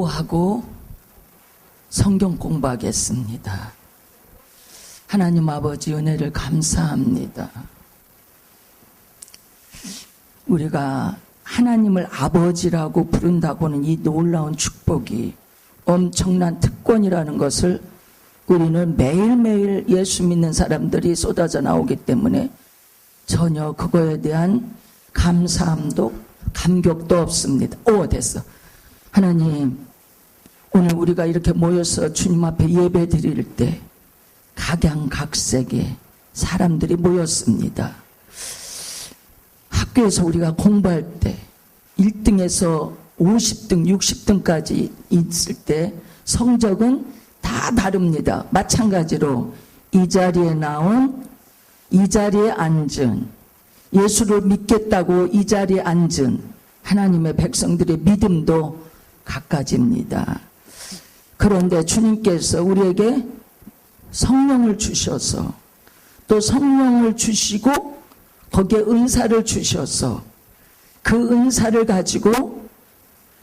기도하고 성경 공부하겠습니다. 하나님 아버지 은혜를 감사합니다. 우리가 하나님을 아버지라고 부른다고는 이 놀라운 축복이 엄청난 특권이라는 것을 우리는 매일매일 예수 믿는 사람들이 쏟아져 나오기 때문에 전혀 그거에 대한 감사함도 감격도 없습니다. 됐어. 하나님, 오늘 우리가 이렇게 모여서 주님 앞에 예배 드릴 때 각양각색의 사람들이 모였습니다. 학교에서 우리가 공부할 때 1등에서 50등, 60등까지 있을 때 성적은 다 다릅니다. 마찬가지로 이 자리에 나온, 이 자리에 앉은, 예수를 믿겠다고 이 자리에 앉은 하나님의 백성들의 믿음도 각가지입니다. 그런데 주님께서 우리에게 성령을 주셔서, 또 성령을 주시고 거기에 은사를 주셔서 그 은사를 가지고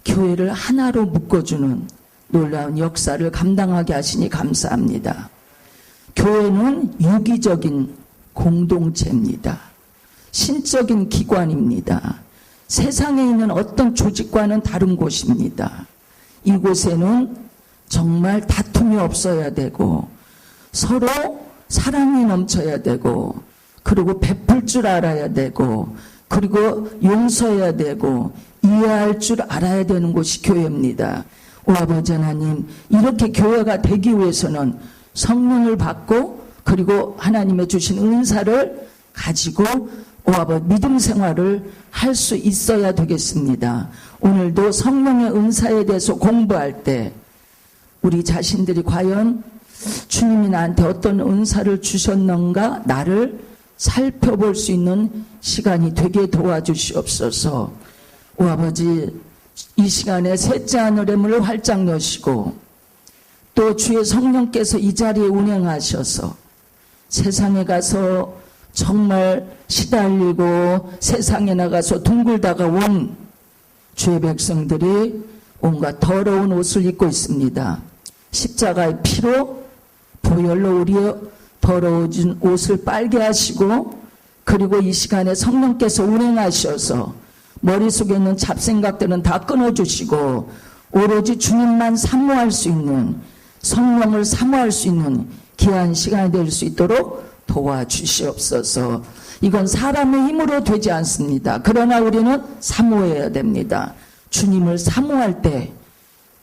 교회를 하나로 묶어주는 놀라운 역사를 감당하게 하시니 감사합니다. 교회는 유기적인 공동체입니다. 신적인 기관입니다. 세상에 있는 어떤 조직과는 다른 곳입니다. 이곳에는 정말 다툼이 없어야 되고 서로 사랑이 넘쳐야 되고, 그리고 베풀 줄 알아야 되고, 그리고 용서해야 되고 이해할 줄 알아야 되는 곳이 교회입니다. 오 아버지 하나님, 이렇게 교회가 되기 위해서는 성령을 받고 그리고 하나님의 주신 은사를 가지고 오 아버지 믿음 생활을 할 수 있어야 되겠습니다. 오늘도 성령의 은사에 대해서 공부할 때 우리 자신들이 과연 주님이 나한테 어떤 은사를 주셨는가 나를 살펴볼 수 있는 시간이 되게 도와주시옵소서. 오 아버지, 이 시간에 셋째 하늘의 문을 활짝 여시고 또 주의 성령께서 이 자리에 운행하셔서 세상에 가서 정말 시달리고 세상에 나가서 둥글다가 온 주의 백성들이 온갖 더러운 옷을 입고 있습니다. 십자가의 피로 보혈로 우리의 더러워진 옷을 빨게 하시고, 그리고 이 시간에 성령께서 운행하셔서 머릿속에 있는 잡생각들은 다 끊어주시고 오로지 주님만 사모할 수 있는, 성령을 사모할 수 있는 귀한 시간이 될 수 있도록 도와주시옵소서. 이건 사람의 힘으로 되지 않습니다. 그러나 우리는 사모해야 됩니다. 주님을 사모할 때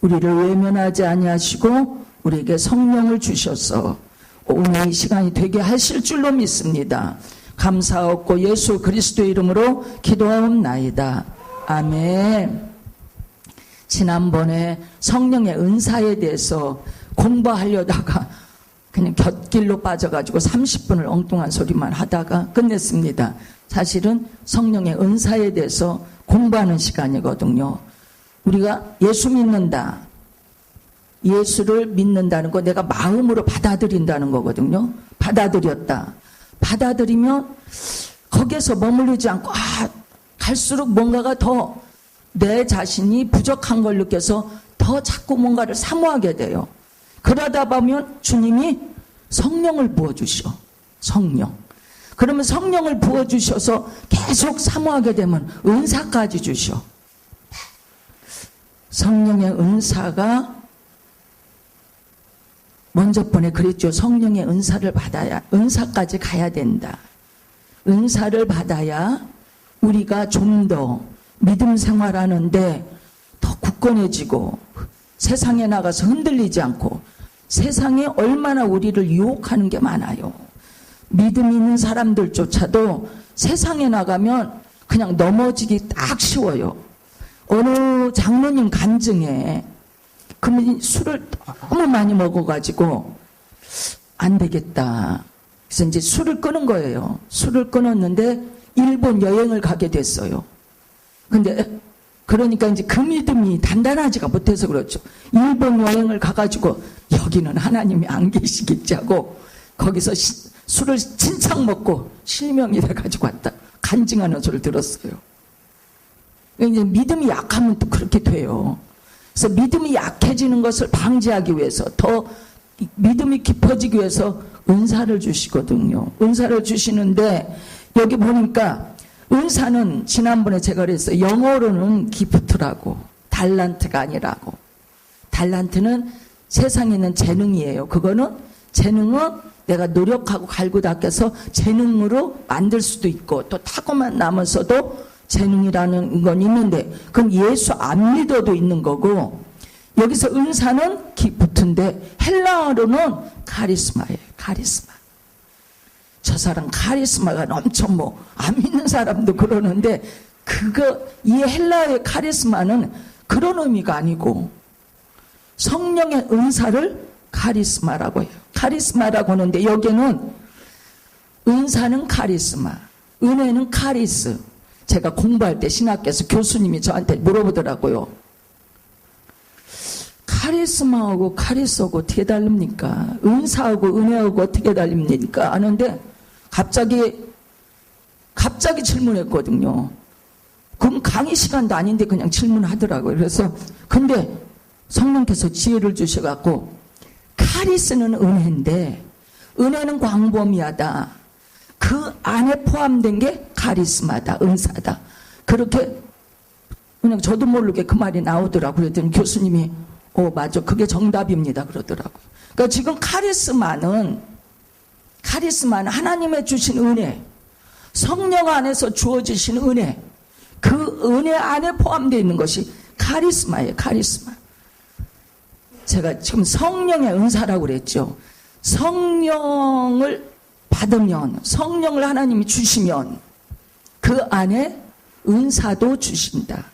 우리를 외면하지 아니하시고 우리에게 성령을 주셔서 오늘 이 시간이 되게 하실 줄로 믿습니다. 감사하옵고 예수 그리스도의 이름으로 기도하옵나이다. 아멘. 지난번에 성령의 은사에 대해서 공부하려다가 그냥 곁길로 빠져가지고 30분을 엉뚱한 소리만 하다가 끝냈습니다. 사실은 성령의 은사에 대해서 공부하는 시간이거든요. 우리가 예수 믿는다, 예수를 믿는다는 거 내가 마음으로 받아들인다는 거거든요. 받아들였다. 받아들이면 거기에서 머무르지 않고 갈수록 뭔가가 더 내 자신이 부족한 걸 느껴서 더 자꾸 뭔가를 사모하게 돼요. 그러다 보면 주님이 성령을 부어주셔. 성령. 그러면 성령을 부어주셔서 계속 사모하게 되면 은사까지 주셔. 성령의 은사가 먼저 번에 그랬죠. 성령의 은사를 받아야 은사까지 가야 된다. 은사를 받아야 우리가 좀 더 믿음 생활하는데 더 굳건해지고 세상에 나가서 흔들리지 않고, 세상에 얼마나 우리를 유혹하는 게 많아요. 믿음 있는 사람들조차도 세상에 나가면 그냥 넘어지기 딱 쉬워요. 어느 장로님 간증에 그러면 술을 너무 많이 먹어가지고 안 되겠다. 그래서 이제 술을 끊은 거예요. 술을 끊었는데 일본 여행을 가게 됐어요. 근데 그러니까 이제 그 믿음이 단단하지가 못해서 그렇죠. 일본 여행을 가가지고 여기는 하나님이 안 계시겠지 하고 거기서 술을 진창 먹고 실명이 돼가지고 왔다. 간증하는 소리를 들었어요. 이제 믿음이 약하면 또 그렇게 돼요. 그래서 믿음이 약해지는 것을 방지하기 위해서, 더 믿음이 깊어지기 위해서 은사를 주시거든요. 은사를 주시는데 여기 보니까 은사는 지난번에 제가 그랬어요. 영어로는 기프트라고, 달란트가 아니라고. 달란트는 세상에 있는 재능이에요. 그거는 재능은 내가 노력하고 갈고 닦여서 재능으로 만들 수도 있고, 또 타고만 남아서도 재능이라는 건 있는데, 그건 예수 안 믿어도 있는 거고, 여기서 은사는 기프트인데 헬라어로는 카리스마예요. 카리스마. 저 사람 카리스마가 엄청 안 믿는 사람도 그러는데, 이 헬라어의 카리스마는 그런 의미가 아니고 성령의 은사를 카리스마라고 해요. 카리스마라고 하는데 여기는 은사는 카리스마, 은혜는 카리스. 제가 공부할 때 신학교에서 교수님이 저한테 물어보더라고요. 카리스마하고 카리스하고 어떻게 다릅니까? 은사하고 은혜하고 어떻게 다릅니까? 하는데 갑자기 질문했거든요. 그럼 강의 시간도 아닌데 그냥 질문하더라고요. 그래서 근데 성령께서 지혜를 주셔갖고 카리스는 은혜인데 은혜는 광범위하다. 그 안에 포함된 게 카리스마다, 은사다. 그렇게 그냥 저도 모르게 그 말이 나오더라고요. 그랬더니 교수님이 맞아, 그게 정답입니다 그러더라고요. 그러니까 지금 카리스마는 하나님의 주신 은혜, 성령 안에서 주어지신 은혜, 그 은혜 안에 포함되어 있는 것이 카리스마예요. 카리스마. 제가 지금 성령의 은사라고 그랬죠. 성령을 받으면, 성령을 하나님이 주시면 그 안에 은사도 주신다.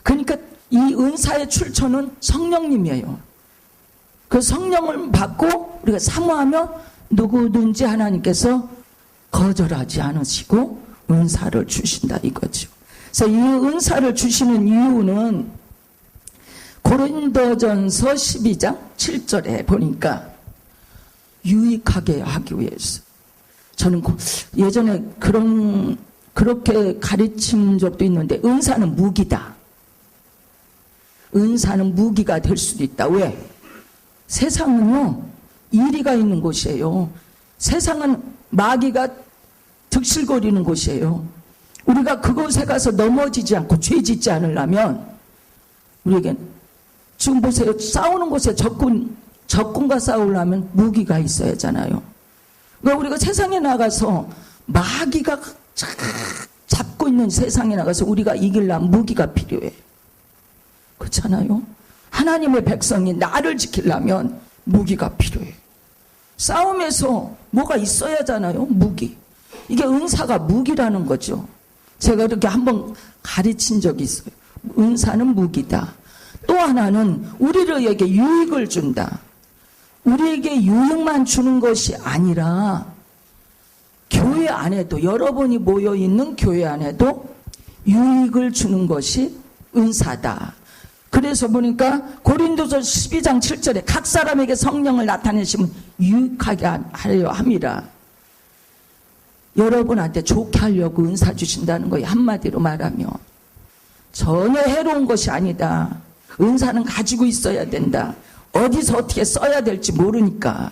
그러니까 이 은사의 출처는 성령님이에요. 그 성령을 받고 우리가 사모하면 누구든지 하나님께서 거절하지 않으시고 은사를 주신다 이거죠. 그래서 이 은사를 주시는 이유는 고린도전서 12장 7절에 보니까 유익하게 하기 위해서. 저는 예전에 그렇게 가르친 적도 있는데, 은사는 무기다. 은사는 무기가 될 수도 있다. 왜? 세상은요, 이리가 있는 곳이에요. 세상은 마귀가 득실거리는 곳이에요. 우리가 그곳에 가서 넘어지지 않고 죄 짓지 않으려면, 우리에겐 지금 보세요. 싸우는 곳에 적군과 싸우려면 무기가 있어야 하잖아요. 그러니까 우리가 세상에 나가서 마귀가 잡고 있는 세상에 나가서 우리가 이기려면 무기가 필요해. 그렇잖아요. 하나님의 백성이 나를 지키려면 무기가 필요해. 싸움에서 뭐가 있어야 하잖아요. 무기. 이게 은사가 무기라는 거죠. 제가 이렇게 한번 가르친 적이 있어요. 은사는 무기다. 또 하나는 우리에게 유익을 준다. 우리에게 유익만 주는 것이 아니라 교회 안에도, 여러분이 모여있는 교회 안에도 유익을 주는 것이 은사다. 그래서 보니까 고린도서 12장 7절에 각 사람에게 성령을 나타내시면 유익하게 하려 함이라. 여러분한테 좋게 하려고 은사 주신다는 거예요. 한마디로 말하면 전혀 해로운 것이 아니다. 은사는 가지고 있어야 된다. 어디서 어떻게 써야 될지 모르니까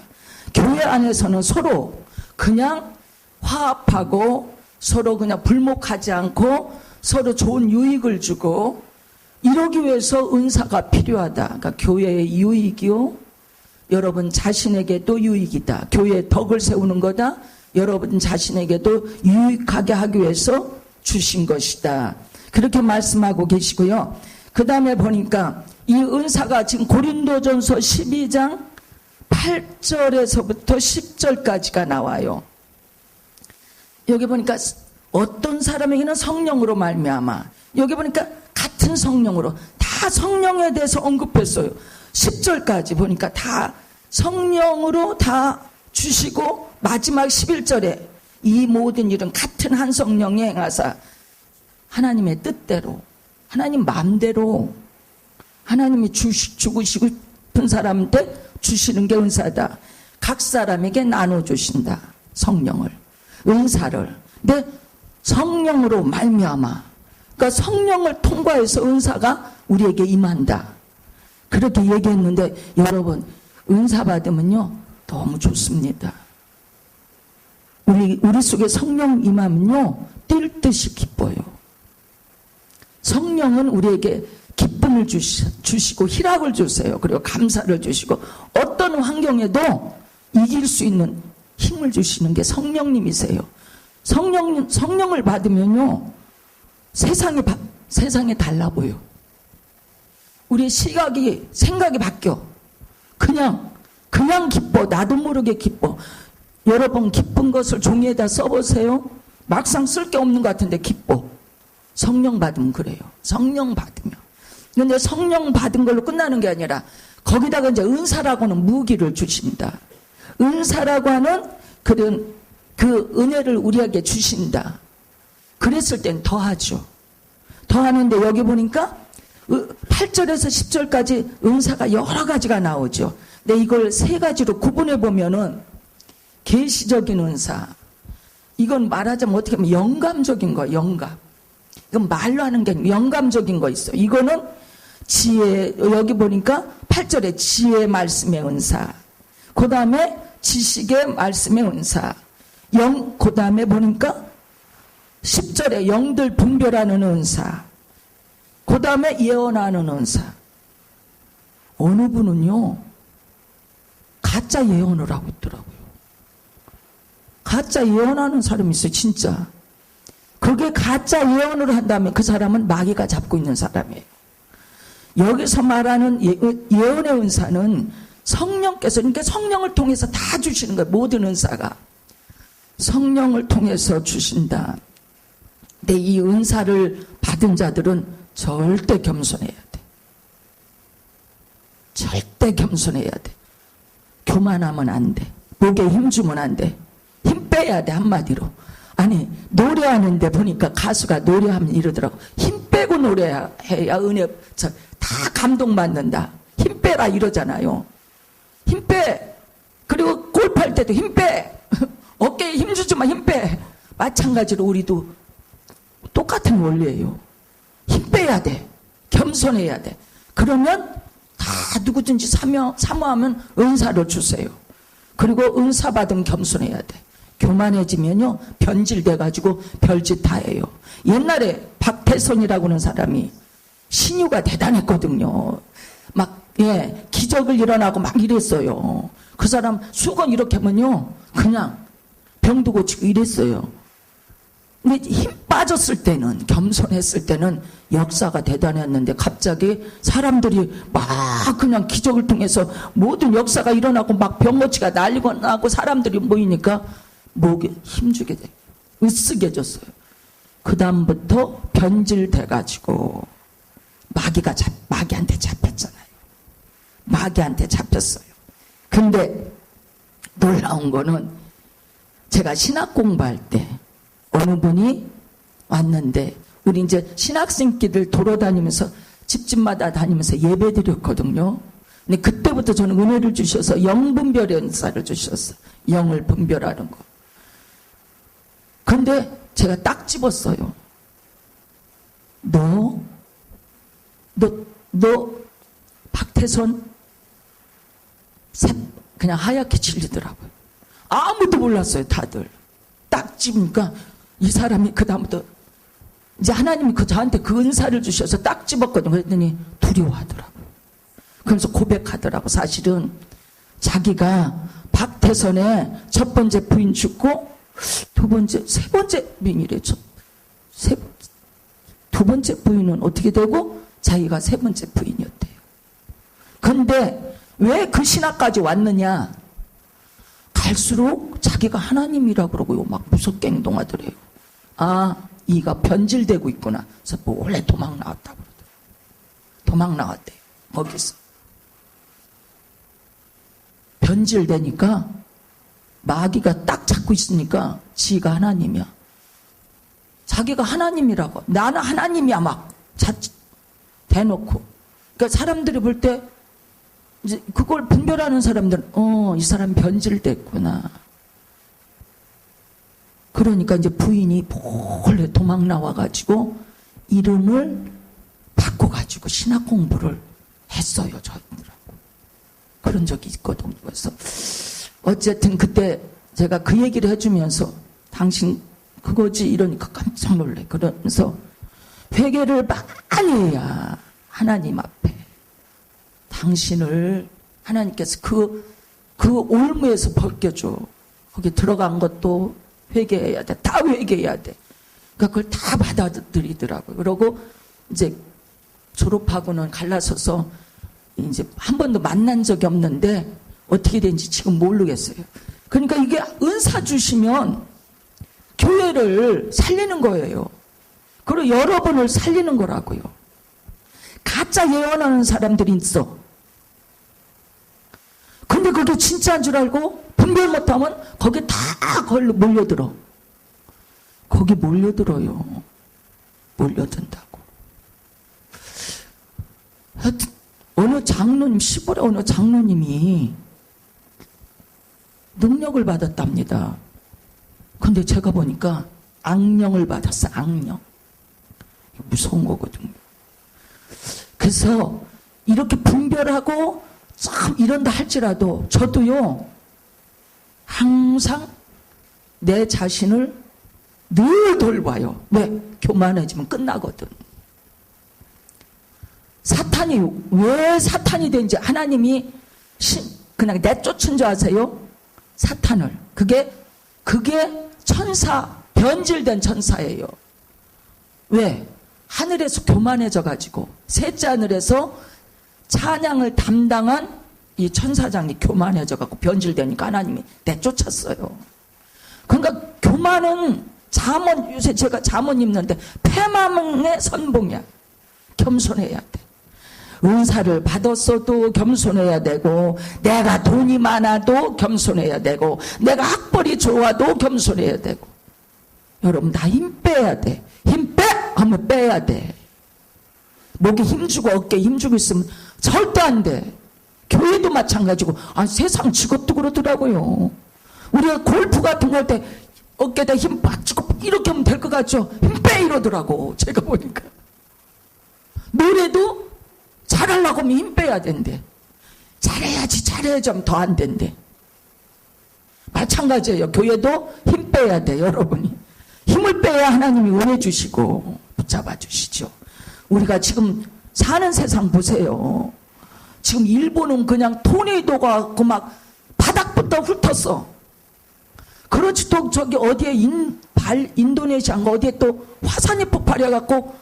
교회 안에서는 서로 그냥 화합하고 서로 그냥 불목하지 않고 서로 좋은 유익을 주고 이러기 위해서 은사가 필요하다. 그러니까 교회의 유익이요, 여러분 자신에게도 유익이다. 교회의 덕을 세우는 거다. 여러분 자신에게도 유익하게 하기 위해서 주신 것이다. 그렇게 말씀하고 계시고요. 그 다음에 보니까 이 은사가 지금 고린도전서 12장 8절에서부터 10절까지가 나와요. 여기 보니까 어떤 사람에게는 성령으로 말미암아, 여기 보니까 같은 성령으로 다 성령에 대해서 언급했어요. 10절까지 보니까 다 성령으로 다 주시고 마지막 11절에 이 모든 일은 같은 한 성령이 행하사 하나님의 뜻대로, 하나님 마음대로 하나님이 주고 싶은 사람한테 주시는 게 은사다. 각 사람에게 나눠주신다. 성령을, 은사를. 근데 성령으로 말미암아, 그러니까 성령을 통과해서 은사가 우리에게 임한다. 그렇게 얘기했는데 여러분 은사 받으면요 너무 좋습니다. 우리 속에 성령 임하면요 뛸 듯이 기뻐요. 성령은 우리에게 기쁨을 주시고 희락을 주세요. 그리고 감사를 주시고 어떤 환경에도 이길 수 있는 힘을 주시는 게 성령님이세요. 성령을 받으면요 세상이 달라 보여. 우리의 시각이 생각이 바뀌어. 그냥 기뻐. 나도 모르게 기뻐. 여러분 기쁜 것을 종이에다 써보세요. 막상 쓸 게 없는 것 같은데 기뻐. 성령 받으면 그래요. 성령 받으면. 근데 성령 받은 걸로 끝나는 게 아니라 거기다가 이제 은사라고 하는 무기를 주신다. 은사라고 하는 그런 그 은혜를 우리에게 주신다. 그랬을 땐 더하죠. 더하는데 여기 보니까 8절에서 10절까지 은사가 여러 가지가 나오죠. 근데 이걸 세 가지로 구분해 보면은 계시적인 은사. 이건 말하자면 어떻게 보면 영감적인 거, 영감. 이건 말로 하는 게 아니고 영감적인 거 있어. 이거는 지혜, 여기 보니까 8절에 지혜의 말씀의 은사. 그 다음에 지식의 말씀의 은사. 그 다음에 보니까 10절에 영들 분별하는 은사. 그 다음에 예언하는 은사. 어느 분은요, 가짜 예언을 하고 있더라고요. 가짜 예언하는 사람이 있어요, 진짜. 그게 가짜 예언을 한다면 그 사람은 마귀가 잡고 있는 사람이에요. 여기서 말하는 예언의 은사는 성령께서, 그러니까 성령을 통해서 다 주시는 거예요. 모든 은사가. 성령을 통해서 주신다. 근데 이 은사를 받은 자들은 절대 겸손해야 돼. 절대 겸손해야 돼. 교만하면 안 돼. 목에 힘주면 안 돼. 힘 빼야 돼, 한마디로. 아니, 노래하는데 보니까 가수가 노래하면 이러더라고. 힘 빼고 노래해야 은혜, 다 감동받는다. 힘 빼라 이러잖아요. 힘 빼. 그리고 골프할 때도 힘 빼. 어깨에 힘 주지만 힘 빼. 마찬가지로 우리도 똑같은 원리예요. 힘 빼야 돼. 겸손해야 돼. 그러면 다 누구든지 사모하면 은사를 주세요. 그리고 은사 받으면 겸손해야 돼. 교만해지면요 변질돼가지고 별짓 다 해요. 옛날에 박태선이라고 하는 사람이 신유가 대단했거든요. 막 기적을 일어나고 막 이랬어요. 그 사람 수건 이렇게 하면요 그냥 병도 고치고 이랬어요. 근데 힘 빠졌을 때는, 겸손했을 때는 역사가 대단했는데 갑자기 사람들이 막 그냥 기적을 통해서 모든 역사가 일어나고 막 병고치가 난리가 나고 사람들이 모이니까 목에 힘주게 돼. 으쓱해졌어요. 그 다음부터 변질돼가지고 마귀한테 잡혔잖아요. 마귀한테 잡혔어요. 근데 놀라운 거는 제가 신학 공부할 때 어느 분이 왔는데 우리 이제 신학생끼들 돌아다니면서 집집마다 다니면서 예배 드렸거든요. 근데 그때부터 저는 은혜를 주셔서 영분별의 은사를 주셨어요. 영을 분별하는 거. 근데 제가 딱 집었어요. 너 박태선 그냥 하얗게 질리더라고요. 아무도 몰랐어요, 다들. 딱 집으니까 이 사람이 그 다음부터 이제 하나님이 저한테 그 은사를 주셔서 딱 집었거든요. 그랬더니 두려워하더라고요. 그러면서 고백하더라고. 사실은 자기가 박태선의 첫 번째 부인 죽고 세 번째 부인이래. 두 번째 부인은 어떻게 되고 자기가 세 번째 부인이었대요. 근데 왜 그 신학까지 왔느냐? 갈수록 자기가 하나님이라 그러고요. 막 무섭게 행동하더래요. 아, 이가 변질되고 있구나. 그래서 몰래 도망 나왔다고 그러더라고요. 도망 나왔대요. 거기서. 변질되니까 마귀가 딱 잡고 있으니까 지가 하나님이야. 자기가 하나님이라고. 나는 하나님이야 막 대놓고. 그러니까 사람들이 볼 때 이제 그걸 분별하는 사람들은 이 사람 변질됐구나. 그러니까 이제 부인이 몰래 도망 나와가지고 이름을 바꿔가지고 신학 공부를 했어요, 저희들하고. 그런 적이 있거든요. 그래서 어쨌든 그때 제가 그 얘기를 해주면서 당신 그거지 이러니까 깜짝 놀래. 그러면서 회개를 많이 해야 하나님 앞에 당신을 하나님께서 그 올무에서 벗겨줘. 거기 들어간 것도 회개해야 돼. 다 회개해야 돼. 그러니까 그걸 다 받아들이더라고요. 그러고 이제 졸업하고는 갈라서서 이제 한 번도 만난 적이 없는데 어떻게 된지 지금 모르겠어요. 그러니까 이게 은사 주시면 교회를 살리는 거예요. 그리고 여러분을 살리는 거라고요. 가짜 예언하는 사람들이 있어. 근데 그게 진짜인 줄 알고 분별 못하면 거기에 다 걸로 몰려들어. 거기 몰려들어요. 몰려든다고. 하여튼 어느 장로님, 시골의 어느 장로님이 능력을 받았답니다. 근데 제가 보니까 악령을 받았어. 악령. 무서운 거거든요. 그래서 이렇게 분별하고 참 이런다 할지라도 저도요 항상 내 자신을 늘 돌봐요. 왜? 교만해지면 끝나거든. 사탄이 왜 사탄이 된지 하나님이 그냥 내쫓은 줄 아세요? 사탄을. 그게 천사, 변질된 천사예요. 왜? 하늘에서 교만해져 가지고 셋째 하늘에서 찬양을 담당한 이 천사장이 교만해져 갖고 변질되니까 하나님이 내쫓았어요. 그러니까 교만은 잠언, 요새 제가 잠언 입는데 패망의 선봉이야. 겸손해야 돼. 은사를 받았어도 겸손해야 되고, 내가 돈이 많아도 겸손해야 되고, 내가 학벌이 좋아도 겸손해야 되고. 여러분 다 힘 빼야 돼. 힘 빼! 하면 빼야 돼. 목에 힘주고 어깨에 힘주고 있으면 절대 안 돼. 교회도 마찬가지고. 세상 직업도 그러더라고요. 우리가 골프 같은 거 할 때 어깨에다 힘 빡 주고 이렇게 하면 될 것 같죠? 힘 빼! 이러더라고. 제가 보니까. 노래도 잘하려고 하면 힘 빼야 된대. 잘해야지 하면 더 안 된대. 마찬가지예요. 교회도 힘 빼야 돼, 여러분이. 힘을 빼야 하나님이 은혜 주시고 붙잡아 주시죠. 우리가 지금 사는 세상 보세요. 지금 일본은 그냥 토네이도가 왔고 막 바닥부터 훑었어. 그렇지도 저기 어디에 인도네시아인가 어디에 또 화산이 폭발해갖고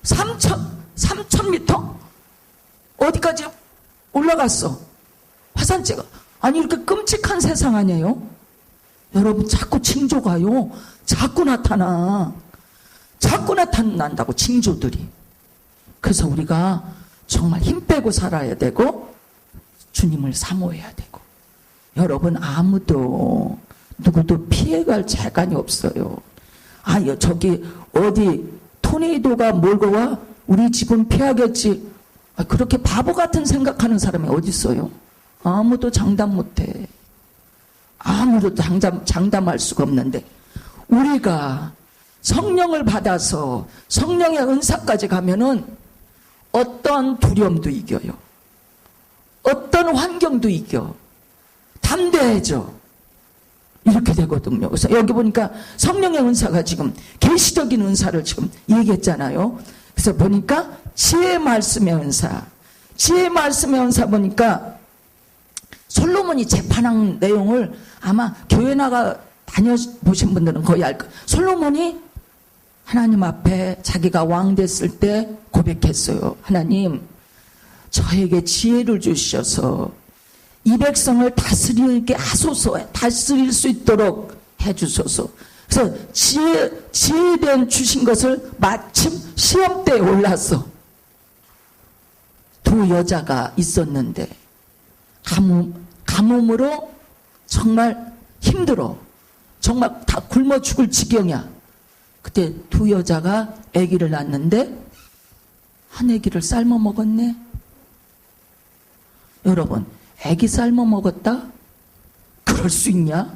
3,000m? 어디까지 올라갔어. 화산재가. 아니 이렇게 끔찍한 세상 아니에요? 여러분 자꾸 징조가요. 자꾸 나타난다고 징조들이. 그래서 우리가 정말 힘 빼고 살아야 되고 주님을 사모해야 되고. 여러분 누구도 피해갈 재간이 없어요. 저기 어디 토네이도가 몰고 와 우리 집은 피하겠지. 그렇게 바보 같은 생각하는 사람이 어디 있어요? 아무도 장담 못해. 아무도 장담할 수가 없는데 우리가 성령을 받아서 성령의 은사까지 가면은 어떤 두려움도 이겨요. 어떤 환경도 이겨. 담대해져. 이렇게 되거든요. 그래서 여기 보니까 성령의 은사가 지금 계시적인 은사를 지금 얘기했잖아요. 그래서 보니까 지혜 말씀의 은사. 지혜 말씀의 은사 보니까 솔로몬이 재판한 내용을 아마 교회 나가 다녀보신 분들은 거의 알 거예요. 솔로몬이 하나님 앞에 자기가 왕 됐을 때 고백했어요. 하나님, 저에게 지혜를 주셔서 이 백성을 다스리게 하소서, 다스릴 수 있도록 해주소서. 그래서 지혜된 주신 것을 마침 시험대에 올랐어. 두 여자가 있었는데 가뭄으로 정말 힘들어. 정말 다 굶어 죽을 지경이야. 그때 두 여자가 아기를 낳았는데 한 아기를 삶아 먹었네. 여러분, 아기 삶아 먹었다? 그럴 수 있냐?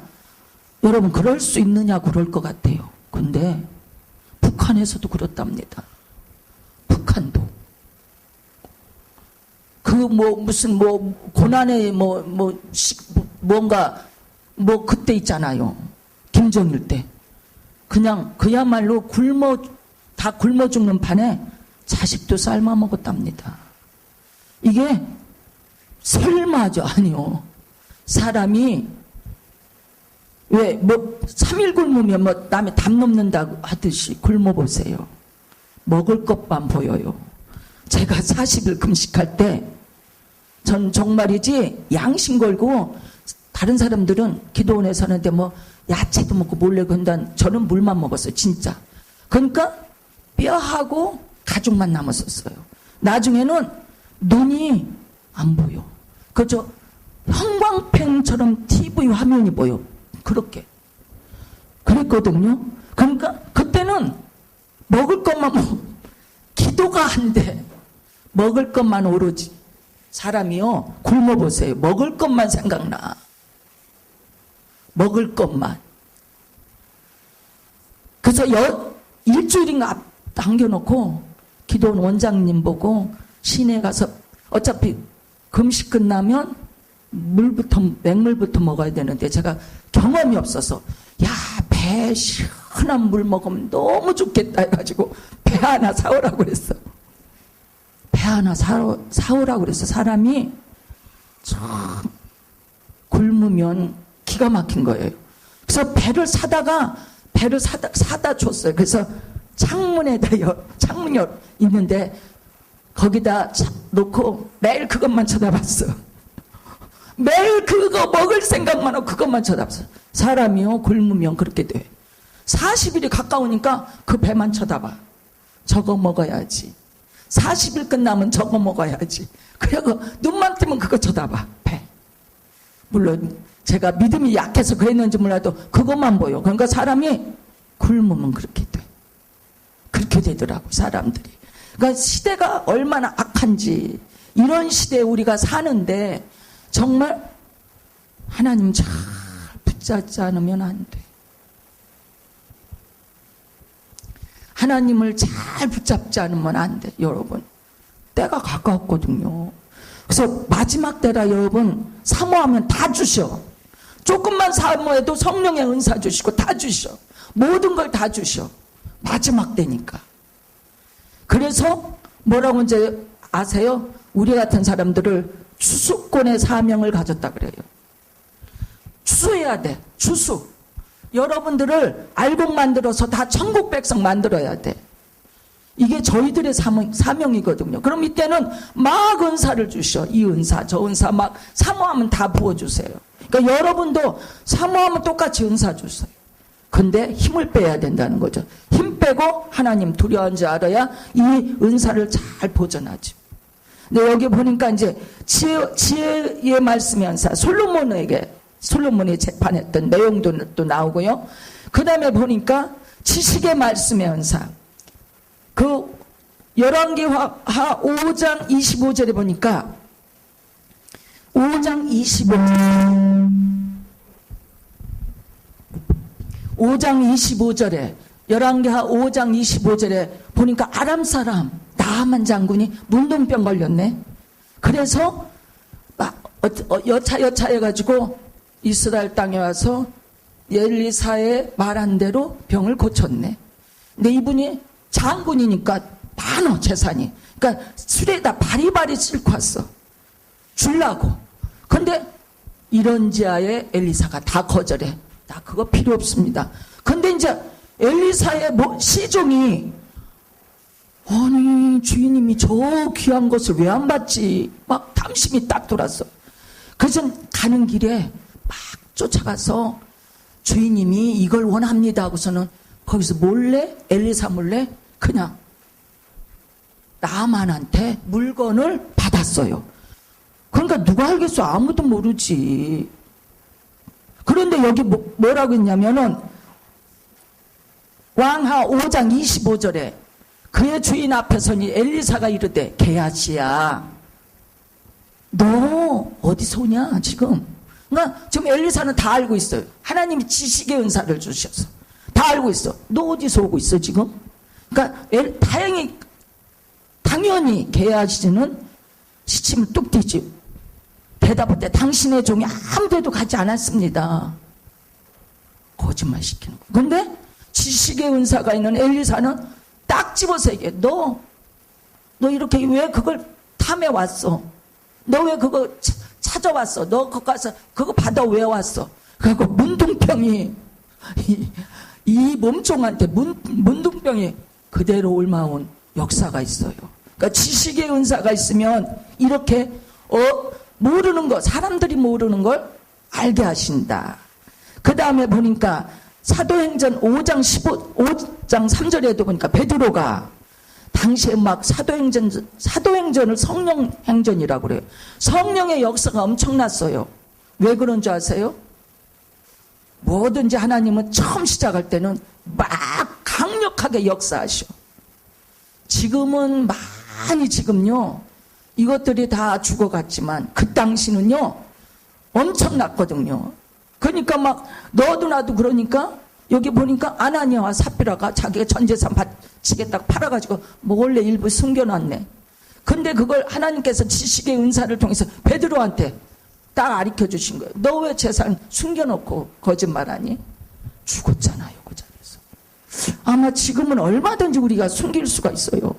여러분, 그럴 수 있느냐? 그럴 것 같아요. 근데 북한에서도 그렇답니다. 북한도. 무슨 고난의 뭔가 그때 있잖아요. 김정일 때. 그냥 그야말로 다 굶어 죽는 판에 자식도 삶아 먹었답니다. 이게 설마죠? 아니요. 사람이 왜 3일 굶으면 남의 담 넘는다고 하듯이 굶어보세요. 먹을 것만 보여요. 제가 40일 금식할 때 전 정말이지 양심 걸고, 다른 사람들은 기도원에 사는데 야채도 먹고 몰래 건단, 저는 물만 먹었어요. 진짜. 그러니까 뼈하고 가죽만 남았었어요. 나중에는 눈이 안 보여. 그저 형광펜처럼 TV 화면이 보여. 그렇게 그랬거든요. 그러니까 그때는 먹을 것만 기도가 안 돼. 먹을 것만 오로지. 사람이요, 굶어보세요. 먹을 것만 생각나. 먹을 것만. 그래서 일주일인가 앞 당겨놓고 기도원 원장님 보고 시내 가서, 어차피 금식 끝나면 맹물부터 먹어야 되는데 제가 경험이 없어서, 배 시원한 물 먹으면 너무 좋겠다 해가지고 배 하나 사오라고 그랬어. 배 하나 사오라고 그랬어. 사람이 참 굶으면 기가 막힌 거예요. 그래서 배를 사다 줬어요. 그래서 창문 있는데 거기다 놓고 매일 그것만 쳐다봤어. 매일 그거 먹을 생각만 하고 그것만 쳐다봤어. 사람이요, 굶으면 그렇게 돼. 40일이 가까우니까 그 배만 쳐다봐. 저거 먹어야지. 40일 끝나면 저거 먹어야지. 그리고 눈만 뜨면 그거 쳐다봐. 배. 물론 제가 믿음이 약해서 그랬는지 몰라도 그것만 보여. 그러니까 사람이 굶으면 그렇게 돼. 그렇게 되더라고, 사람들이. 그러니까 시대가 얼마나 악한지, 이런 시대에 우리가 사는데 정말 하나님 잘 붙잡지 않으면 안 돼. 하나님을 잘 붙잡지 않으면 안 돼, 여러분. 때가 가까웠거든요. 그래서 마지막 때라 여러분, 사모하면 다 주셔. 조금만 사모해도 성령의 은사 주시고 다 주셔. 모든 걸 다 주셔. 마지막 때니까. 그래서 뭐라고 이제 아세요? 우리 같은 사람들을 추수권의 사명을 가졌다 그래요. 추수해야 돼. 추수. 여러분들을 알곡 만들어서 다 천국 백성 만들어야 돼. 이게 저희들의 사명이거든요. 그럼 이때는 막 은사를 주셔. 이 은사, 저 은사 막 사모하면 다 부어주세요. 그러니까 여러분도 사모하면 똑같이 은사 주세요. 근데 힘을 빼야 된다는 거죠. 힘 빼고 하나님 두려운 줄 알아야 이 은사를 잘 보존하죠. 근데 여기 보니까 이제 지혜의 말씀의 은사, 솔로몬이 재판했던 내용도 또 나오고요. 그 다음에 보니까 지식의 말씀의 은사. 그 열왕기하 5장 25절에 보니까 5장 25절에 열왕기하 5장 25절에 보니까 아람 사람 나하만 장군이 문둥병 걸렸네. 그래서 막 여차 해가지고 이스라엘 땅에 와서 엘리사의 말한 대로 병을 고쳤네. 근데 이분이 장군이니까 많어, 재산이. 그러니까 술에다 바리바리 싣고 왔어. 주려고. 근데 이런지하에 엘리사가 다 거절해. 나 그거 필요 없습니다. 근데 이제 엘리사의 시종이, 아니 주인님이 저 귀한 것을 왜 안 받지? 막 탐심이 딱 돌았어. 그래서 가는 길에 막 쫓아가서 주인님이 이걸 원합니다 하고서는 거기서 몰래, 엘리사 몰래 그냥 나만한테 물건을 받았어요. 그러니까 누가 알겠어? 아무도 모르지. 그런데 여기 뭐라고 했냐면은 왕하 5장 25절에 그의 주인 앞에 서니 엘리사가 이르되 게하시야 너 어디서 오냐 지금. 그러니까 지금 엘리사는 다 알고 있어요. 하나님이 지식의 은사를 주셨어. 다 알고 있어. 너 어디서 오고 있어 지금. 그러니까 당연히 게하시는 시치면 뚝 뛰지. 대답할 때 당신의 종이 아무데도 가지 않았습니다. 거짓말 시키는 거. 근데 지식의 은사가 있는 엘리사는 딱 집어서 얘기해. 너 이렇게 왜 그걸 탐해 왔어? 너 왜 그거 찾아왔어? 너 그거 가서 그거 받아 왜 왔어? 그리고 문둥병이 이 몸종한테 문둥병이 그대로 옮아온 역사가 있어요. 그러니까 지식의 은사가 있으면 이렇게 모르는 거, 사람들이 모르는 걸 알게 하신다. 그 다음에 보니까 사도행전 5장 5장 3절에도 보니까 베드로가 당시에 막 사도행전을 성령행전이라고 그래요. 성령의 역사가 엄청났어요. 왜 그런 줄 아세요? 뭐든지 하나님은 처음 시작할 때는 막 강력하게 역사하셔. 지금은 지금요 이것들이 다 죽어갔지만 그 당시는요 엄청났거든요. 그러니까 막 너도 나도 그러니까 여기 보니까 아나니아와 삽비라가 자기가 전 재산 바치겠다고 팔아가지고 몰래 일부 숨겨놨네. 근데 그걸 하나님께서 지식의 은사를 통해서 베드로한테 딱 가르쳐 주신 거예요. 너 왜 재산 숨겨놓고 거짓말하니? 죽었잖아요, 그 자리에서. 아마 지금은 얼마든지 우리가 숨길 수가 있어요.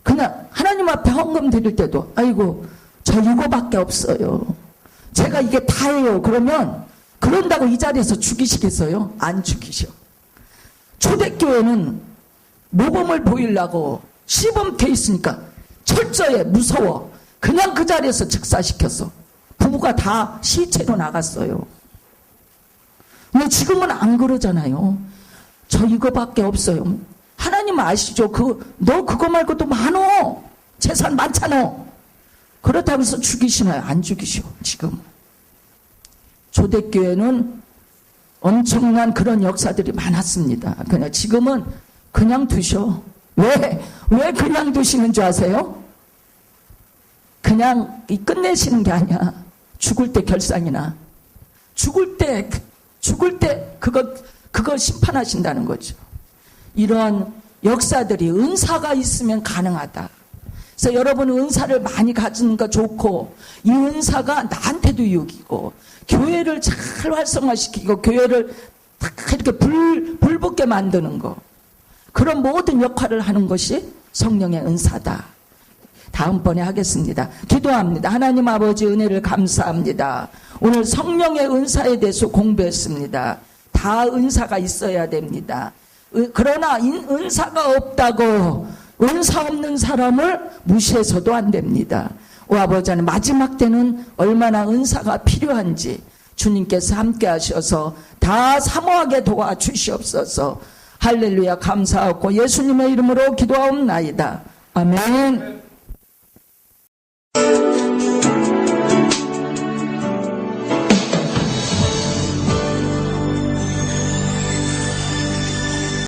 그냥 하나님 앞에 헌금 드릴 때도 아이고 저 이거밖에 없어요. 제가 이게 다예요. 그러면 그런다고 이 자리에서 죽이시겠어요? 안 죽이셔. 초대교회는 모범을 보이려고 시범케 있으니까 철저해. 무서워. 그냥 그 자리에서 즉사시켰어. 부부가 다 시체로 나갔어요. 근데 지금은 안 그러잖아요. 저 이거밖에 없어요. 하나님 아시죠? 너 그거 말고도 많어. 재산 많잖아. 그렇다고 해서 죽이시나요? 안 죽이셔. 지금 초대교회는 엄청난 그런 역사들이 많았습니다. 그냥 지금은 그냥 두셔. 왜 그냥 두시는 줄 아세요? 그냥 끝내시는 게 아니야. 죽을 때 결산이나 죽을 때 그거 심판하신다는 거죠. 이런 역사들이 은사가 있으면 가능하다. 그래서 여러분 은사를 많이 가지는 거 좋고 이 은사가 나한테도 유익이고 교회를 잘 활성화시키고 교회를 딱 이렇게 불붙게 만드는 거, 그런 모든 역할을 하는 것이 성령의 은사다. 다음번에 하겠습니다. 기도합니다. 하나님 아버지 은혜를 감사합니다. 오늘 성령의 은사에 대해서 공부했습니다. 다 은사가 있어야 됩니다. 그러나 은사가 없다고 은사 없는 사람을 무시해서도 안 됩니다. 오 아버지 하나님, 마지막 때는 얼마나 은사가 필요한지 주님께서 함께 하셔서 다 사모하게 도와주시옵소서. 할렐루야 감사하고 예수님의 이름으로 기도하옵나이다. 아멘.